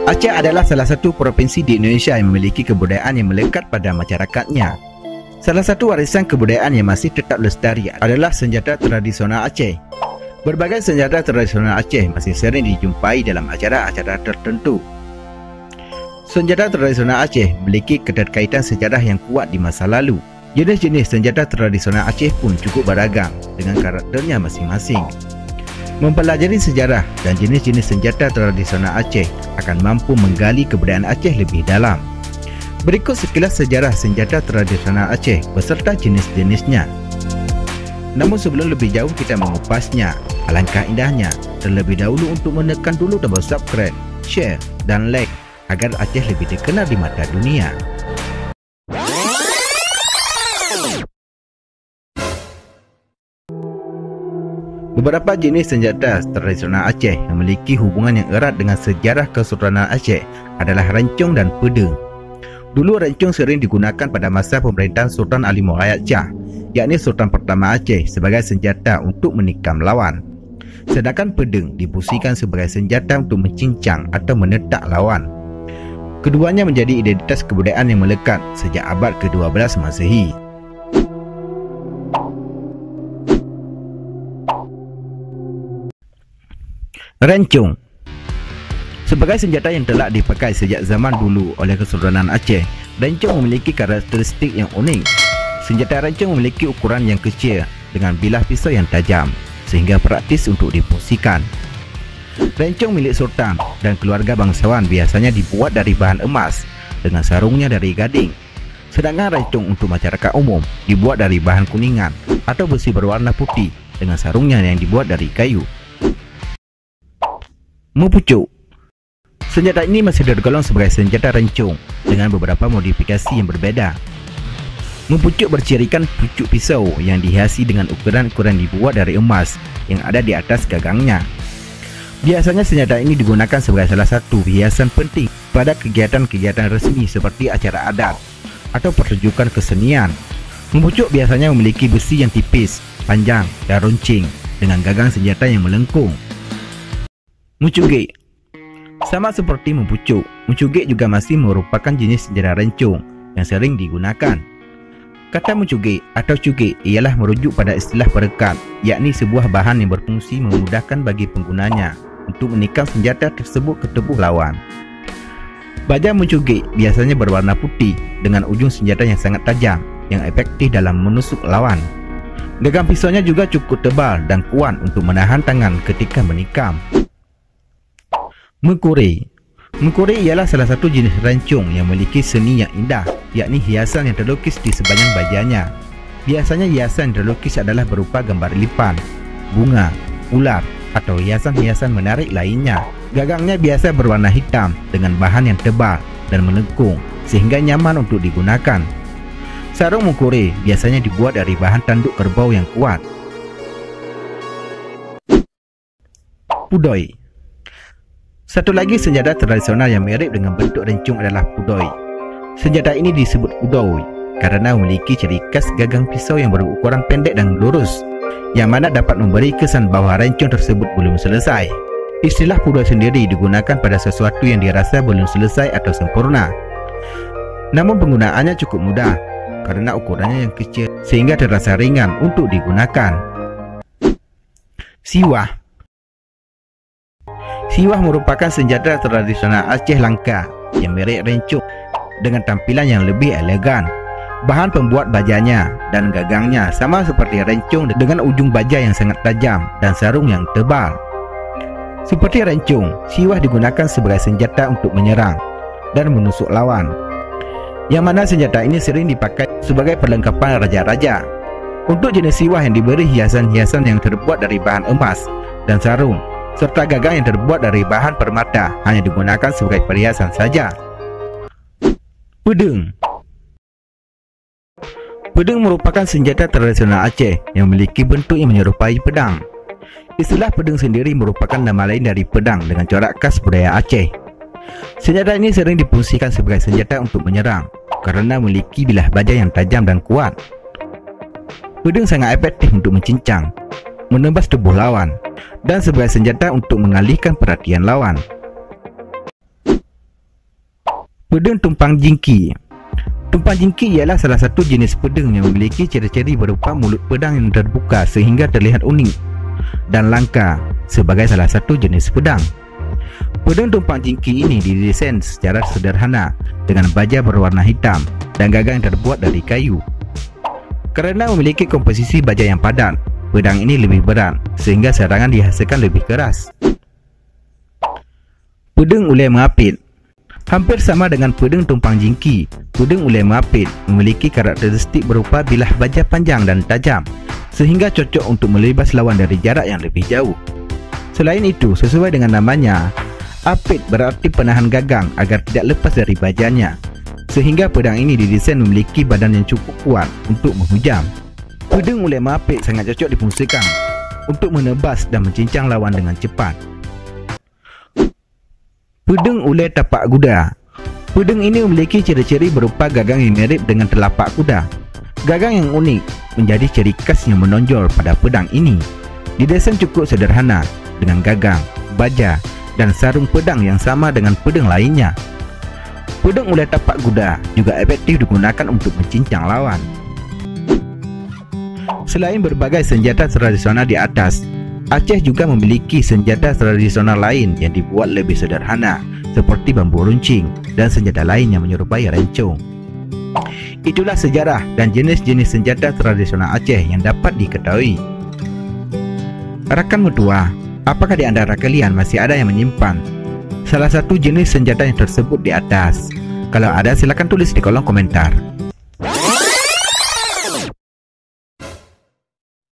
Aceh adalah salah satu provinsi di Indonesia yang memiliki kebudayaan yang melekat pada masyarakatnya. Salah satu warisan kebudayaan yang masih tetap lestari adalah senjata tradisional Aceh. Berbagai senjata tradisional Aceh masih sering dijumpai dalam acara-acara tertentu. Senjata tradisional Aceh memiliki keterkaitan sejarah yang kuat di masa lalu. Jenis-jenis senjata tradisional Aceh pun cukup beragam dengan karakternya masing-masing. Mempelajari sejarah dan jenis-jenis senjata tradisional Aceh akan mampu menggali kebudayaan Aceh lebih dalam. Berikut sekilas sejarah senjata tradisional Aceh beserta jenis-jenisnya. Namun sebelum lebih jauh kita mengupasnya, alangkah indahnya terlebih dahulu untuk menekan dulu tombol subscribe, share dan like agar Aceh lebih dikenal di mata dunia. Beberapa jenis senjata tradisional Aceh yang memiliki hubungan yang erat dengan sejarah Kesultanan Aceh adalah rencong dan pedang. Dulu rencong sering digunakan pada masa pemerintahan Sultan Ali Muhayyad Shah, yakni Sultan pertama Aceh, sebagai senjata untuk menikam lawan. Sedangkan pedang difungsikan sebagai senjata untuk mencincang atau menetak lawan. Keduanya menjadi identitas kebudayaan yang melekat sejak abad ke-12 Masehi. Rencong sebagai senjata yang telah dipakai sejak zaman dulu oleh Kesultanan Aceh, rencong memiliki karakteristik yang unik. Senjata rencong memiliki ukuran yang kecil dengan bilah pisau yang tajam sehingga praktis untuk difungsikan. Rencong milik sultan dan keluarga bangsawan biasanya dibuat dari bahan emas dengan sarungnya dari gading. Sedangkan rencong untuk masyarakat umum dibuat dari bahan kuningan atau besi berwarna putih dengan sarungnya yang dibuat dari kayu. Mempucuk. Senjata ini masih tergolong sebagai senjata rencong dengan beberapa modifikasi yang berbeda. Mempucuk bercirikan pucuk pisau yang dihiasi dengan ukuran-ukuran dibuat dari emas yang ada di atas gagangnya. Biasanya senjata ini digunakan sebagai salah satu hiasan penting pada kegiatan-kegiatan resmi seperti acara adat atau pertunjukan kesenian. Mempucuk biasanya memiliki besi yang tipis, panjang dan runcing dengan gagang senjata yang melengkung. Mucugik. Sama seperti mempucuk, mucugik juga masih merupakan jenis senjata rencong yang sering digunakan. Kata mucugik atau cugik ialah merujuk pada istilah perekat, yakni sebuah bahan yang berfungsi memudahkan bagi penggunanya untuk menikam senjata tersebut ke tubuh lawan. Baja mucugik biasanya berwarna putih dengan ujung senjata yang sangat tajam yang efektif dalam menusuk lawan. Gagang pisaunya juga cukup tebal dan kuat untuk menahan tangan ketika menikam. Mengkuri. Mengkuri ialah salah satu jenis rencong yang memiliki seni yang indah, yakni hiasan yang terlukis di sepanjang bajanya. Biasanya hiasan yang terlukis adalah berupa gambar lipan, bunga, ular, atau hiasan-hiasan menarik lainnya. Gagangnya biasa berwarna hitam dengan bahan yang tebal dan melengkung sehingga nyaman untuk digunakan. Sarung mengkuri biasanya dibuat dari bahan tanduk kerbau yang kuat. Pudoi. Satu lagi senjata tradisional yang mirip dengan bentuk rencong adalah pudoi. Senjata ini disebut pudoi karena memiliki ciri khas gagang pisau yang berukuran pendek dan lurus, yang mana dapat memberi kesan bahwa rencong tersebut belum selesai. Istilah pudoi sendiri digunakan pada sesuatu yang dirasa belum selesai atau sempurna. Namun penggunaannya cukup mudah karena ukurannya yang kecil sehingga terasa ringan untuk digunakan. Siwah. Siwah merupakan senjata tradisional Aceh langka yang mirip rencong dengan tampilan yang lebih elegan. Bahan pembuat bajanya dan gagangnya sama seperti rencong dengan ujung baja yang sangat tajam dan sarung yang tebal. Seperti rencong, siwah digunakan sebagai senjata untuk menyerang dan menusuk lawan, yang mana senjata ini sering dipakai sebagai perlengkapan raja-raja. Untuk jenis siwah yang diberi hiasan-hiasan yang terbuat dari bahan emas dan sarung serta gagang yang terbuat dari bahan permata hanya digunakan sebagai perhiasan saja. Pedang. Pedang merupakan senjata tradisional Aceh yang memiliki bentuk yang menyerupai pedang. Istilah pedang sendiri merupakan nama lain dari pedang dengan corak khas budaya Aceh. Senjata ini sering difungsikan sebagai senjata untuk menyerang karena memiliki bilah baja yang tajam dan kuat. Pedang sangat efektif untuk mencincang, menembas tubuh lawan, dan sebagai senjata untuk mengalihkan perhatian lawan. Pedang tumpang jingki. Tumpang jingki ialah salah satu jenis pedang yang memiliki ciri-ciri berupa mulut pedang yang terbuka sehingga terlihat unik dan langka sebagai salah satu jenis pedang. Pedang tumpang jingki ini didesain secara sederhana dengan baja berwarna hitam dan gagang yang terbuat dari kayu. Kerana memiliki komposisi baja yang padat, pedang ini lebih berat sehingga serangan dihasilkan lebih keras. Pedang ulai mengapit. Hampir sama dengan pedang tumpang jingki, pedang ulai mengapit memiliki karakteristik berupa bilah baja panjang dan tajam sehingga cocok untuk melibas lawan dari jarak yang lebih jauh. Selain itu, sesuai dengan namanya, apit berarti penahan gagang agar tidak lepas dari bajanya, sehingga pedang ini didesain memiliki badan yang cukup kuat untuk menghujam. Pedang ulai mengapit sangat cocok difungsikan untuk menebas dan mencincang lawan dengan cepat. Pedang ulai tapak kuda. Pedang ini memiliki ciri-ciri berupa gagang yang mirip dengan telapak kuda. Gagang yang unik menjadi ciri khas yang menonjol pada pedang ini. Didesain cukup sederhana dengan gagang, baja dan sarung pedang yang sama dengan pedang lainnya. Pedang ulai tapak kuda juga efektif digunakan untuk mencincang lawan. Selain berbagai senjata tradisional di atas, Aceh juga memiliki senjata tradisional lain yang dibuat lebih sederhana seperti bambu runcing dan senjata lain yang menyerupai rencong. Itulah sejarah dan jenis-jenis senjata tradisional Aceh yang dapat diketahui. Rakan mertua, apakah di antara kalian masih ada yang menyimpan salah satu jenis senjata yang tersebut di atas? Kalau ada, silakan tulis di kolom komentar.